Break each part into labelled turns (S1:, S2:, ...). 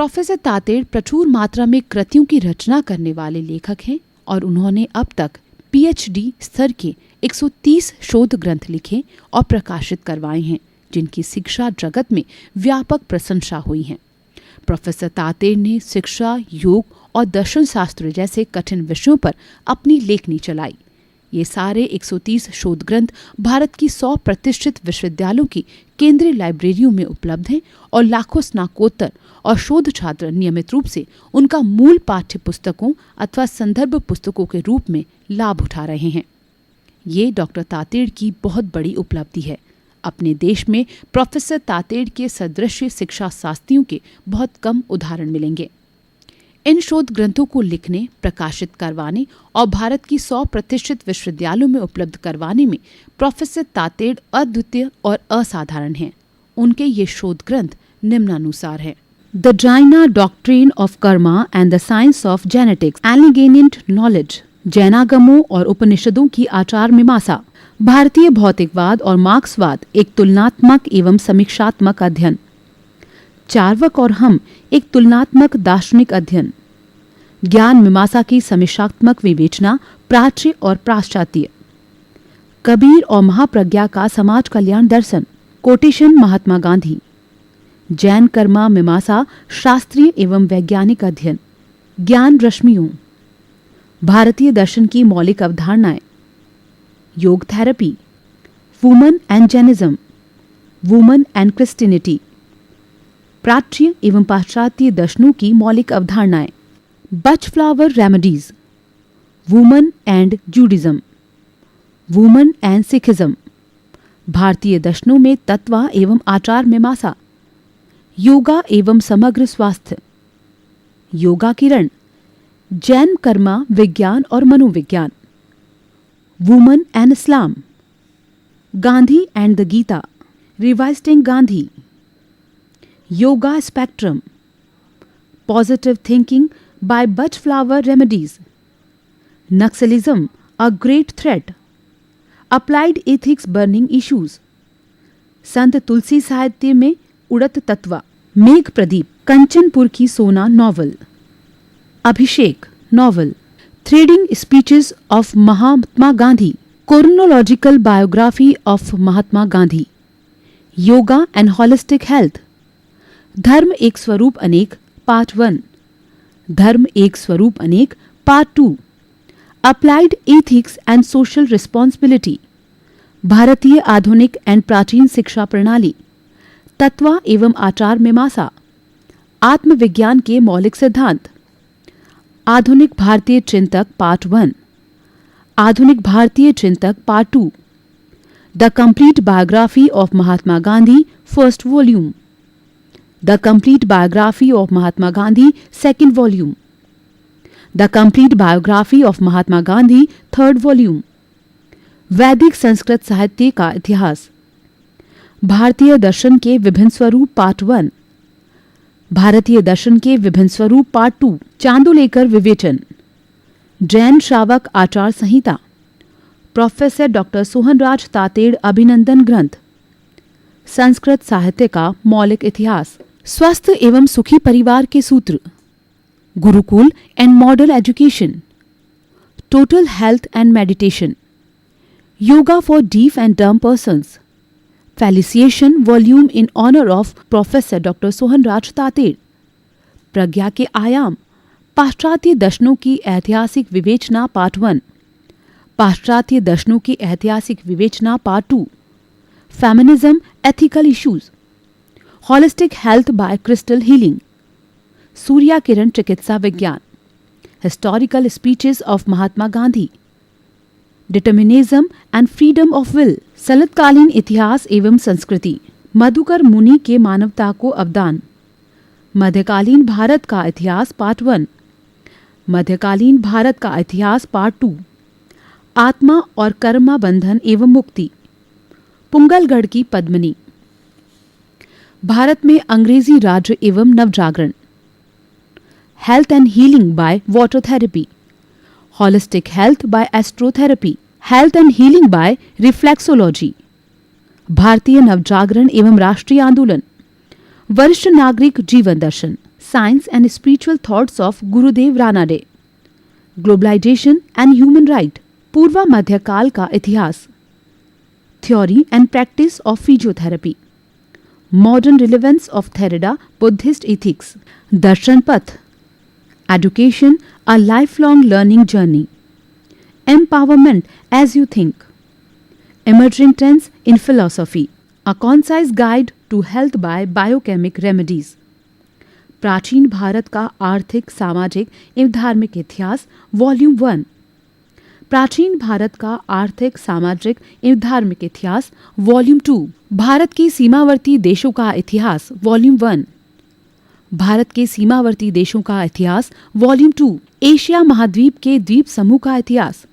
S1: Professor Tated प्रचुर मात्रा में कृतियों की रचना करने वाले लेखक हैं और उन्होंने अब तक PhD स्तर के 130 शोध ग्रंथ लिखे और प्रकाशित करवाए हैं, जिनकी शिक्षा जगत में व्यापक प्रशंसा हुई है। प्रोफेसर तातेड़ ने शिक्षा, योग और दर्शन शास्त्र जैसे कठिन विषयों पर अपनी लेखनी चलाई। ये सारे 130 शोध ग्रंथ भारत की 100 प्रतिष्ठित विश्वविद्यालयों की केंद्रीय लाइब्रेरियों में उपलब्ध हैं और लाखों स्नातकोत्तर और शोध छात्र नियमित रूप से उनका मूल पाठ्य पुस्तकों अथवा संदर्भ पुस्तकों के रूप में लाभ उठा रहे हैं। ये डॉक्टर तातेड़ की बहुत बड़ी उपलब्धि है। अपने देश में प्रोफेसर तातेड़ के सदृश शिक्षा शास्त्रियों के बहुत कम उदाहरण मिलेंगे। इन शोध ग्रंथों को लिखने, प्रकाशित करवाने और भारत की 100 प्रतिष्ठित विश्वविद्यालयों में उपलब्ध करवाने में प्रोफेसर तातेड़ अद्वितीय और असाधारण हैं। उनके ये शोध ग्रंथ निम्नानुसार हैं: the Jaina doctrine of Karma and the science of genetics, elegant knowledge, जैनागमों और उपनिषदों की आचार मीमांसा, भारतीय भौतिकवाद और मार्क्सवाद, एक तुलनात्मक एवं समीक्षात्मक अध्ययन, चार्वाक और हम, एक तुलनात्मक दार्शनिक अध्ययन, ज्ञान मीमांसा की समीक्षात्मक विवेचना, प्राच्य और पाश्चात्य, कबीर और महाप्रज्ञा का समाज कल्याण दर्शन, कोटेशन महात्मा गांधी, जैन कर्मा मीमांसा, शास्त्रीय एवं वैज्ञानिक अध्ययन, ज्ञान रश्मियों, भारतीय दर्शन की मौलिक अवधारणाएं, yog therapy, woman and Jainism, woman and Christianity, प्राच्य एवं पाश्चात्य दर्शनों की मौलिक अवधारणाएं, Bach flower remedies, woman and Judaism, woman and Sikhism, भारतीय दर्शनों में तत्व एवं आचार मीमांसा, योगा एवं समग्र स्वास्थ्य, योगा किरण, जैन कर्मा, विज्ञान और मनोविज्ञान, woman and Islam, Gandhi and the Gita, revising Gandhi, yoga spectrum, positive thinking by Bach flower remedies, Naxalism a great threat, applied ethics burning issues, संत तुलसी साहित्य में उड़त तत्वा, मेघ प्रदीप, कंचनपुर की सोना novel, Abhishek novel, threading speeches of Mahatma Gandhi, chronological biography of Mahatma Gandhi, yoga and holistic health, धर्म एक स्वरूप अनेक पार्ट 1, धर्म एक स्वरूप अनेक part 2, applied ethics and social responsibility, भारतीय आधुनिक एंड प्राचीन शिक्षा प्रणाली, तत्व एवं आचार मीमांसा, आत्मविज्ञान के मौलिक सिद्धांत, आधुनिक भारतीय चिंतक पार्ट 1, आधुनिक भारतीय चिंतक part 2, the complete biography of Mahatma Gandhi first volume, the complete biography of Mahatma Gandhi second volume, the complete biography of Mahatma Gandhi third volume, वैदिक संस्कृत साहित्य का इतिहास, भारतीय दर्शन के विभिन्न स्वरूप पार्ट 1, भारतीय दर्शन के विभिन्न स्वरूप पार्ट 2, चांदोलेकर विवेचन, जैन श्रावक आचार संहिता, प्रोफेसर डॉक्टर सोहनराज तातेड़ अभिनंदन ग्रंथ, संस्कृत साहित्य का मौलिक इतिहास, स्वस्थ एवं सुखी परिवार के सूत्र, gurukul and model education, total health and meditation, yoga for deaf and dumb persons, felicitation volume in honour of professor doctor Sohanraj Tated, प्रज्ञा के आयाम, पाश्चात्य दर्शनों की ऐतिहासिक विवेचना पार्ट 1, पाश्चात्य दर्शनों की ऐतिहासिक विवेचना part 2, feminism ethical issues, holistic health by crystal healing, सूर्या किरण चिकित्सा विज्ञान, historical speeches of Mahatma Gandhi, determinism and freedom of will, सलतकालीन इतिहास एवं संस्कृति, मधुकर मुनि के मानवता को अवदान, मध्यकालीन भारत का इतिहास पार्ट 1, मध्यकालीन भारत का इतिहास पार्ट 2, आत्मा और कर्मा बंधन एवं मुक्ति, पुंगलगढ़ की पद्मिनी, भारत में अंग्रेजी राज्य एवं नवजागरण, health and healing by water therapy, holistic health by astrotherapy, health and healing by reflexology, भारतीय नवजागरण एवं राष्ट्रीय आंदोलन, वरिष्ठ नागरिक जीवन दर्शन, Science and Spiritual Thoughts of Gurudev Ranade, Globalization and Human Right, पूर्व मध्यकाल का इतिहास, Theory and Practice of Physiotherapy, Modern Relevance of Theravada Buddhist Ethics, Darshan Path, Education, a Lifelong Learning Journey, Empowerment as You Think, Emerging Trends in Philosophy, a Concise Guide to Health by Biochemic Remedies, प्राचीन भारत का आर्थिक, सामाजिक एवं धार्मिक इतिहास, volume 1, प्राचीन भारत का आर्थिक, सामाजिक एवं धार्मिक इतिहास, वॉल्यूम 2, भारत के सीमावर्ती देशों का इतिहास, वॉल्यूम 1, भारत के सीमावर्ती देशों का इतिहास, वॉल्यूम 2, एशिया महाद्वीप के द्वीप समूह का इतिहास,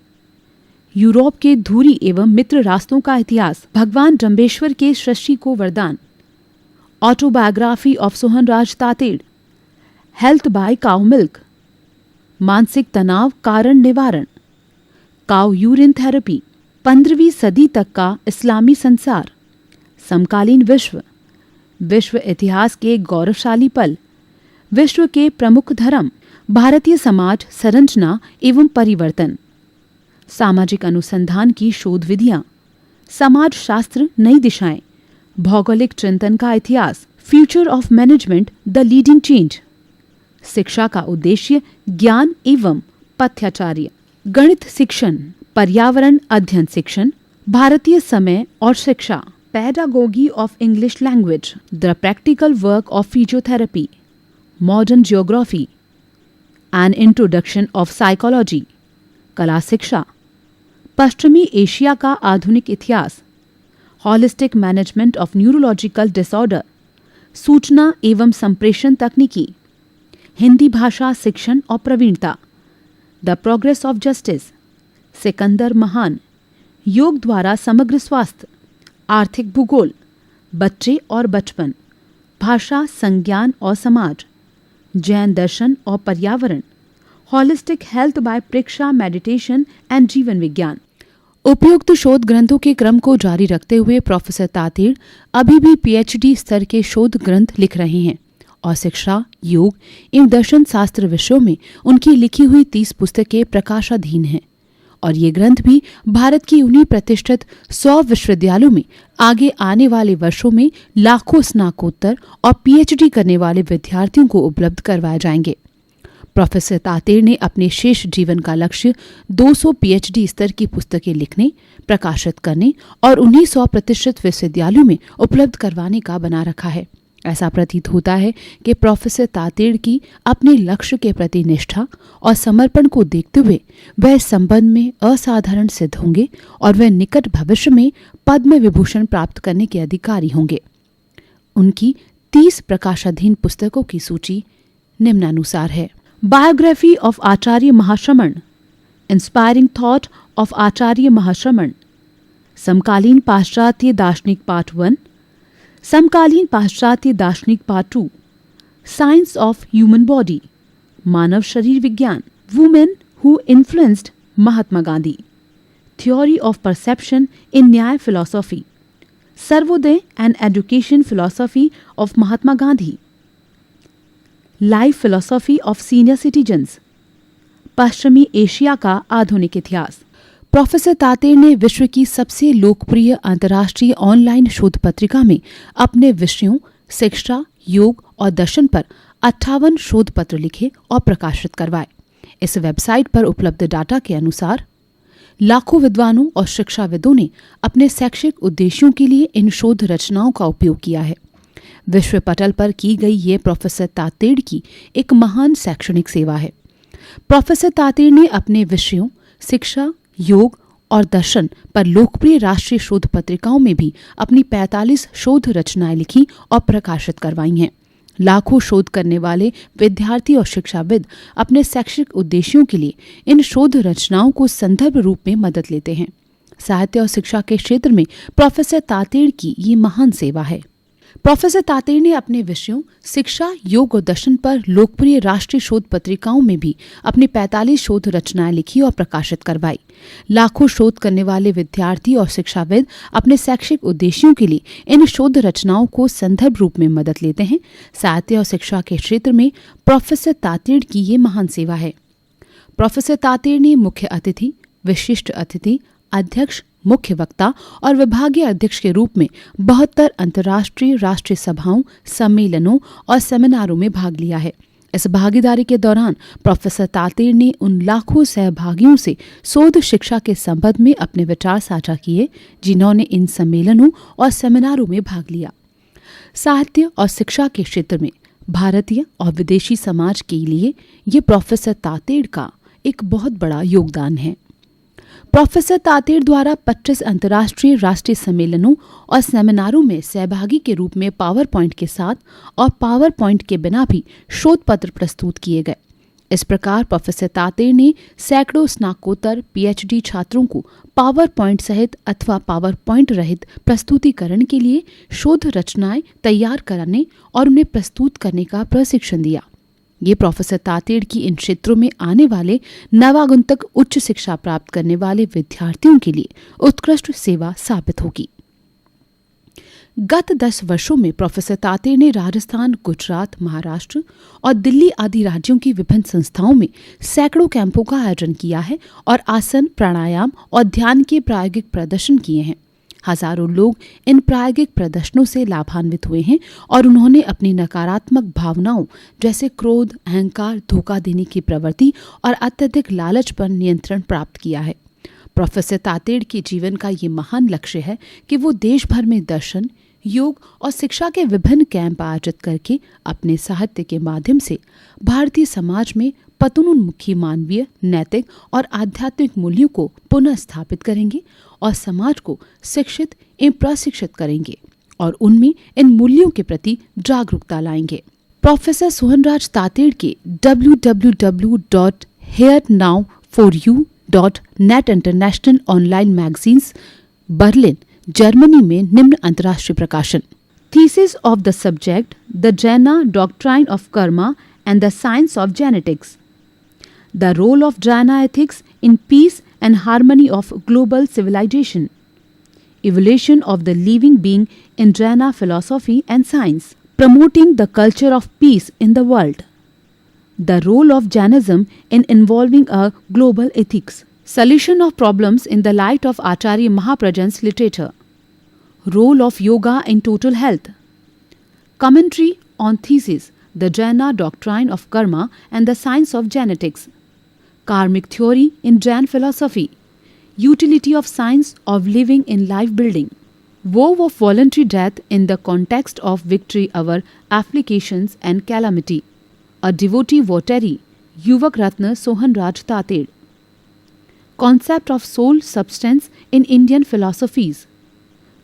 S1: यूरोप के धुरी एवं मित्र राष्ट्रों का इतिहास, भगवान डम्बेश्वर के सृष्टि को वरदान, autobiography of Sohanraj Tated, health by cow milk, मानसिक तनाव कारण निवारण, काउ यूरिन थेरेपी, 15वीं सदी तक का इस्लामी संसार, समकालीन विश्व, विश्व इतिहास के गौरवशाली पल, विश्व के प्रमुख धर्म, भारतीय समाज संरचना एवं परिवर्तन, सामाजिक अनुसंधान की शोध विधियां, समाज शास्त्र नई दिशाएं, भौगोलिक चिंतन का इतिहास, future of management the leading change, शिक्षा का उद्देश्य ज्ञान एवं पथ्याचार्य, गणित शिक्षण, पर्यावरण अध्ययन शिक्षण, भारतीय समय और शिक्षा, pedagogy of English language, the practical work of physiotherapy, modern geography, an introduction of psychology, कला शिक्षा, पश्चिमी एशिया का आधुनिक इतिहास, holistic management of neurological disorder, सूचना एवं संप्रेषण तकनीकी, हिंदी भाषा शिक्षण और प्रवीणता, the progress of justice, Sikandar महान, योग द्वारा समग्र स्वास्थ्य, आर्थिक भूगोल, बच्चे और बचपन, भाषा संज्ञान और समाज, जैन दर्शन और पर्यावरण, holistic health by Preksha meditation and जीवन विज्ञान। उपयुक्त शोध ग्रंथों के क्रम को जारी रखते हुए प्रोफेसर तातेड़ अभी भी पीएचडी स्तर के शोध ग्रंथ लिख रहे हैं और शिक्षा, योग एवं दर्शन शास्त्र विषयों में उनकी लिखी हुई 30 पुस्तकें प्रकाशाधीन हैं और ये ग्रंथ भी भारत की उन्हीं प्रतिष्ठित 100 विश्वविद्यालयों में आगे आने वाले वर्षों में लाखों स्नातकोत्तर और पीएचडी करने वाले विद्यार्थियों को उपलब्ध करवाए जाएंगे। प्रोफेसर तातेड़ ने अपने शेष जीवन का लक्ष्य 200 पीएचडी स्तर की पुस्तकें लिखने, प्रकाशित करने और उन्हीं 100% विश्वविद्यालयों में उपलब्ध करवाने का बना रखा है। ऐसा प्रतीत होता है कि प्रोफेसर तातेड़ की अपने लक्ष्य के प्रति निष्ठा और समर्पण को देखते हुए वह इस संबंध में असाधारण सिद्ध होंगे और वह निकट भविष्य में पद्म विभूषण प्राप्त करने के अधिकारी होंगे। उनकी 30 प्रकाशाधीन पुस्तकों की सूची निम्नानुसार है। Biography of Acharya Mahashraman, inspiring thought of Acharya Mahashraman, समकालीन पाश्चात्य दार्शनिक पार्ट 1, समकालीन पाश्चात्य दार्शनिक part 2, science of human body, मानव शरीर विज्ञान, women who influenced Mahatma Gandhi, theory of perception in Nyaya philosophy, Sarvodaya and education philosophy of Mahatma Gandhi, life philosophy of senior citizens, पश्चिमी एशिया का आधुनिक इतिहास। प्रोफेसर तातेड़ ने विश्व की सबसे लोकप्रिय अंतर्राष्ट्रीय ऑनलाइन शोध पत्रिका में अपने विषयों शिक्षा, योग और दर्शन पर 58 शोध पत्र लिखे और प्रकाशित करवाए। इस वेबसाइट पर उपलब्ध डाटा के अनुसार लाखों विद्वानों और शिक्षाविदों ने अपने शैक्षिक उद्देश्यों के लिए इन शोध रचनाओं का उपयोग किया है। विश्व पटल पर की गई ये प्रोफेसर तातेड़ की एक महान शैक्षणिक सेवा है। प्रोफेसर तातेड़ ने अपने विषयों शिक्षा, योग और दर्शन पर लोकप्रिय राष्ट्रीय शोध पत्रिकाओं में भी अपनी 45 शोध रचनाएं लिखी और प्रकाशित करवाई हैं। लाखों शोध करने वाले विद्यार्थी और शिक्षाविद अपने शैक्षिक उद्देश्यों के लिए इन शोध रचनाओं को संदर्भ रूप में मदद लेते हैं। साहित्य और शिक्षा के क्षेत्र में प्रोफेसर तातेड़ की ये महान सेवा है। प्रोफेसर तातेड़ ने अपने विषयों शिक्षा, योग और दर्शन पर लोकप्रिय राष्ट्रीय शोध पत्रिकाओं में भी अपनी 45 शोध रचनाएं लिखी और प्रकाशित करवाई। लाखों शोध करने वाले विद्यार्थी और शिक्षाविद अपने शैक्षिक उद्देश्यों के लिए इन शोध रचनाओं को संदर्भ रूप में मदद लेते हैं। साहित्य और शिक्षा के क्षेत्र में प्रोफेसर तातेड़ की ये महान सेवा है। प्रोफेसर तातेड़ ने मुख्य अतिथि, विशिष्ट अतिथि, अध्यक्ष, मुख्य वक्ता और विभागीय अध्यक्ष के रूप में 72 अंतर्राष्ट्रीय राष्ट्रीय सभाओं, सम्मेलनों और सेमिनारों में भाग लिया है। इस भागीदारी के दौरान प्रोफेसर तातेड़ ने उन लाखों सहभागियों से शोध शिक्षा के संबंध में अपने विचार साझा किए जिन्होंने इन सम्मेलनों और सेमिनारों में भाग लिया। साहित्य और शिक्षा के क्षेत्र में भारतीय और विदेशी समाज के लिए ये प्रोफेसर तातेड़ का एक बहुत बड़ा योगदान है। प्रोफेसर तातेड़ द्वारा 25 अंतर्राष्ट्रीय राष्ट्रीय सम्मेलनों और सेमिनारों में सहभागी के रूप में पावर पॉइंट के साथ और पावर पॉइंट के बिना भी शोध पत्र प्रस्तुत किए गए। इस प्रकार प्रोफेसर तातेड़ ने सैकड़ों स्नातकोत्तर पीएचडी छात्रों को पावर पॉइंट सहित अथवा पावर पॉइंट रहित प्रस्तुतिकरण के लिए शोध रचनाएं तैयार कराने और उन्हें प्रस्तुत करने का प्रशिक्षण दिया। ये प्रोफेसर तातेड़ की इन क्षेत्रों में आने वाले नवागंतुक उच्च शिक्षा प्राप्त करने वाले विद्यार्थियों के लिए उत्कृष्ट सेवा साबित होगी। गत 10 वर्षों में प्रोफेसर तातेड़ ने राजस्थान, गुजरात, महाराष्ट्र और दिल्ली आदि राज्यों की विभिन्न संस्थाओं में सैकड़ों कैंपों का आयोजन किया है और आसन, प्राणायाम और ध्यान के प्रायोगिक प्रदर्शन किए हैं। हजारों लोग इन प्रायोगिक प्रदर्शनों से लाभान्वित हुए हैं और उन्होंने अपनी नकारात्मक भावनाओं जैसे क्रोध, अहंकार, धोखा देने की प्रवृत्ति और अत्यधिक लालच पर नियंत्रण प्राप्त किया है। प्रोफेसर तातेड़ के जीवन का ये महान लक्ष्य है कि वो देश भर में दर्शन, योग और शिक्षा के विभिन्न कैंप आयोजित करके अपने साहित्य के माध्यम से भारतीय समाज में पतनोन्मुखी मानवीय, नैतिक और आध्यात्मिक मूल्यों को पुनः स्थापित करेंगे और समाज को शिक्षित एवं प्रशिक्षित करेंगे और उनमें इन मूल्यों के प्रति जागरूकता लाएंगे। प्रोफेसर सोहनराज तातेड़ के www.herenowforyou.net international online magazines Berlin, Germany में निम्न अंतर्राष्ट्रीय प्रकाशन। Thesis of the subject the Jaina doctrine of Karma and the science of genetics, the role of Jaina ethics in peace and harmony of global civilization, evolution of the living being in Jaina philosophy and science, promoting the culture of peace in the world, the role of Jainism in involving a global ethics, solution of problems in the light of Acharya Mahaprajan's literature, role of yoga in total health, commentary on thesis, the Jaina doctrine of karma and the science of genetics, karmic theory in Jain philosophy, utility of science of living in life building, woe of voluntary death in the context of victory over applications and calamity, a devotee votary, Yuvak Ratna Sohanraj Tateड़, concept of soul substance in Indian philosophies,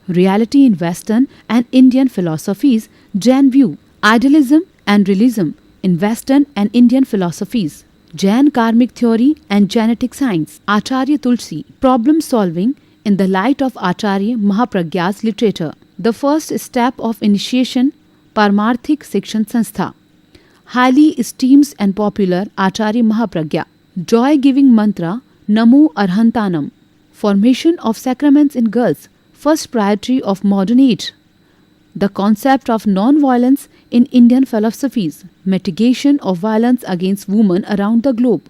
S1: reality in Western and Indian philosophies, Jain view, idealism and realism in Western and Indian philosophies, Jain karmic theory and genetic science, Acharya Tulsi, problem solving in the light of Acharya Mahapragya's literature, the first step of initiation, Paramarthik Shikshan Sanstha, highly esteemed and popular Acharya Mahapragya, joy-giving mantra Namo Arhantanam, formation of sacraments in girls, first priority of modern age, the concept of non-violence in Indian philosophies, mitigation of violence against women around the globe,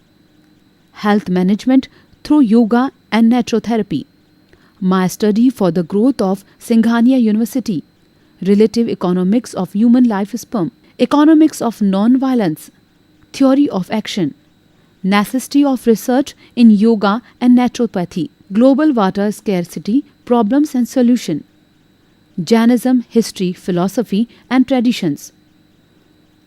S1: health management through yoga and naturotherapy, my study for the growth of Singhania University, relative economics of human life sperm, economics of non-violence, theory of action, necessity of research in yoga and naturopathy, global water scarcity, problems and solution, Jainism, history, philosophy and traditions,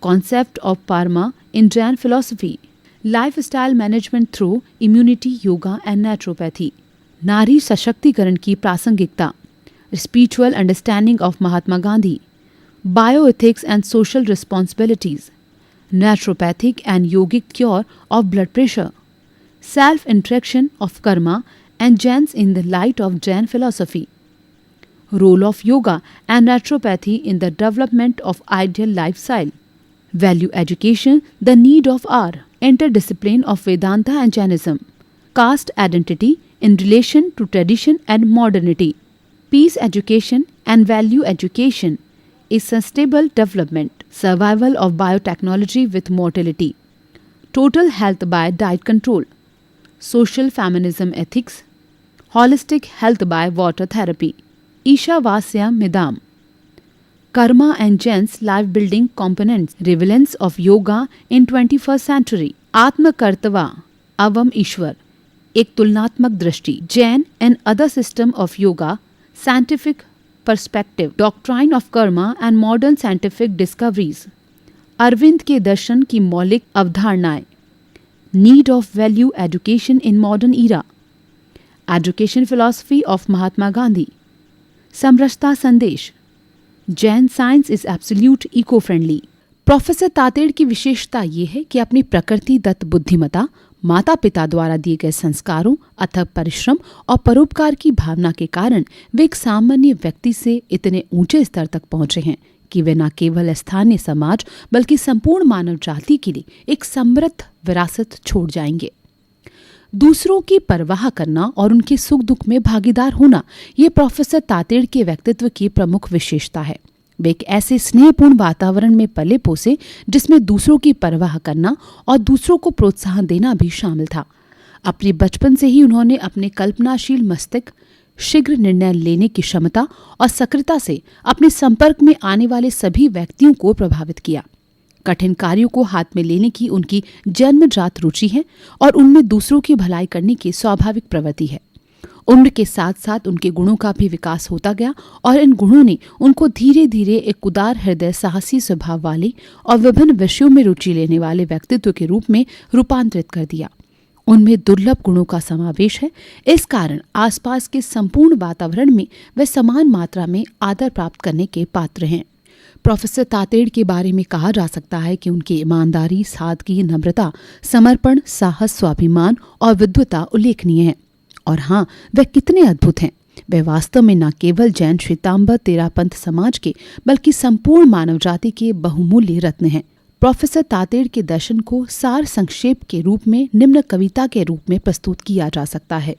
S1: concept of Parma in Jain philosophy, lifestyle management through immunity, yoga and naturopathy, नारी सशक्तिकरण की प्रासंगिकता, spiritual understanding of Mahatma Gandhi, bioethics and social responsibilities, naturopathic and yogic cure of blood pressure, self-interaction of karma and Jains in the light of Jain philosophy, role of yoga and naturopathy in the development of ideal lifestyle. Value education, the need of our interdiscipline of Vedanta and Jainism. Caste identity in relation to tradition and modernity. Peace education and value education is sustainable development. Survival of biotechnology with mortality. Total health by diet control. Social feminism ethics. Holistic health by water therapy. Ishavasya Midam. Karma and Jain's life building components. Relevance of yoga in 21st century. Atma Kartava Avam Ishwar. एक तुलनात्मक दृष्टि. Jain and other system of yoga. Scientific perspective. Doctrine of karma and modern scientific discoveries. Arvind के दर्शन की मौलिक अवधारणाएं. Need of value education in modern era. Education philosophy of महात्मा गांधी. समरसता संदेश. Jain science is absolute eco friendly. Professor Tated की विशेषता ये है कि अपनी प्रकृति दत्त बुद्धिमता, माता पिता द्वारा दिए गए संस्कारों, अथक परिश्रम और परोपकार की भावना के कारण वे एक सामान्य व्यक्ति से इतने ऊंचे स्तर तक पहुंचे हैं कि वे न केवल स्थानीय समाज बल्कि संपूर्ण मानव जाति के लिए एक समृद्ध विरासत छोड़ जाएंगे. दूसरों की परवाह करना और उनके सुख दुख में भागीदार होना, ये प्रोफेसर तातेड़ के व्यक्तित्व की प्रमुख विशेषता है. वे एक ऐसे स्नेहपूर्ण वातावरण में पले पोसे जिसमें दूसरों की परवाह करना और दूसरों को प्रोत्साहन देना भी शामिल था. अपने बचपन से ही उन्होंने अपने कल्पनाशील मस्तिष्क, शीघ्र निर्णय लेने की क्षमता और सक्रियता से अपने संपर्क में आने वाले सभी व्यक्तियों को प्रभावित किया. कठिन कार्यों को हाथ में लेने की उनकी जन्मजात रुचि है और उनमें दूसरों की भलाई करने की स्वाभाविक प्रवृत्ति है. उम्र के साथ साथ उनके गुणों का भी विकास होता गया और इन गुणों ने उनको धीरे धीरे एक उदार हृदय, साहसी स्वभाव वाले और विभिन्न विषयों में रुचि लेने वाले व्यक्तित्व के रूप में रूपांतरित कर दिया. उनमें दुर्लभ गुणों का समावेश है. इस कारण आसपास के संपूर्ण वातावरण में वे समान मात्रा में आदर प्राप्त करने के पात्र हैं. प्रोफेसर तातेड़ के बारे में कहा जा सकता है कि उनकी ईमानदारी, सादगी, नम्रता, समर्पण, साहस, स्वाभिमान और विद्वता उल्लेखनीय है. और हाँ, वे कितने अद्भुत हैं. वे वास्तव में न केवल जैन श्वेतांबर तेरापंथ समाज के बल्कि संपूर्ण मानव जाति के बहुमूल्य रत्न हैं. प्रोफेसर तातेड़ के दर्शन को सार संक्षेप के रूप में निम्न कविता के रूप में प्रस्तुत किया जा सकता है.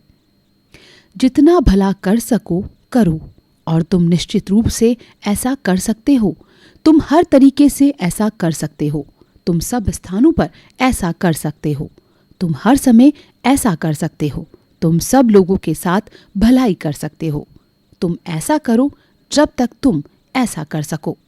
S1: जितना भला कर सको करो, और तुम निश्चित रूप से ऐसा कर सकते हो. तुम हर तरीके से ऐसा कर सकते हो. तुम सब स्थानों पर ऐसा कर सकते हो. तुम हर समय ऐसा कर सकते हो. तुम सब लोगों के साथ भलाई कर सकते हो. तुम ऐसा करो जब तक तुम ऐसा कर सको.